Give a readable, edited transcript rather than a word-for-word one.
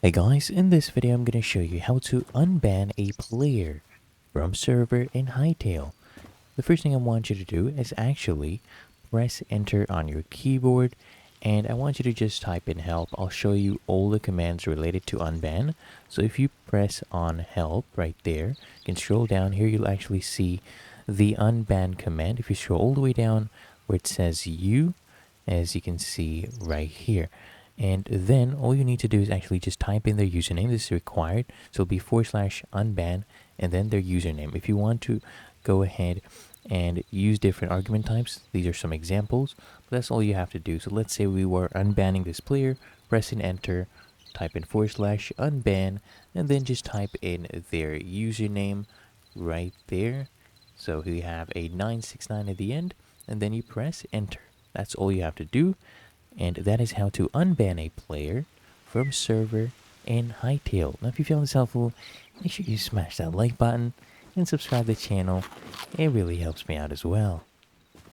Hey guys, in this video I'm going to show you how to unban a player from server in Hytale. The first thing I want you to do is actually press enter on your keyboard, and I want you to just type in help. I'll show you all the commands related to unban. So if you press on help right there, you can scroll down here, you'll actually see the unban command. If you scroll all the way down where it says you, as you can see right here. And then all you need to do is actually just type in their username. This is required. So it'll be /unban and then their username. If you want to go ahead and use different argument types, these are some examples, but that's all you have to do. So let's say we were unbanning this player, pressing enter, type in /unban, and then just type in their username right there. So we have a 969 at the end, and then you press enter. That's all you have to do. And that is how to unban a player from server in Hytale. Now, if you found this helpful, make sure you smash that like button and subscribe to the channel. It really helps me out as well.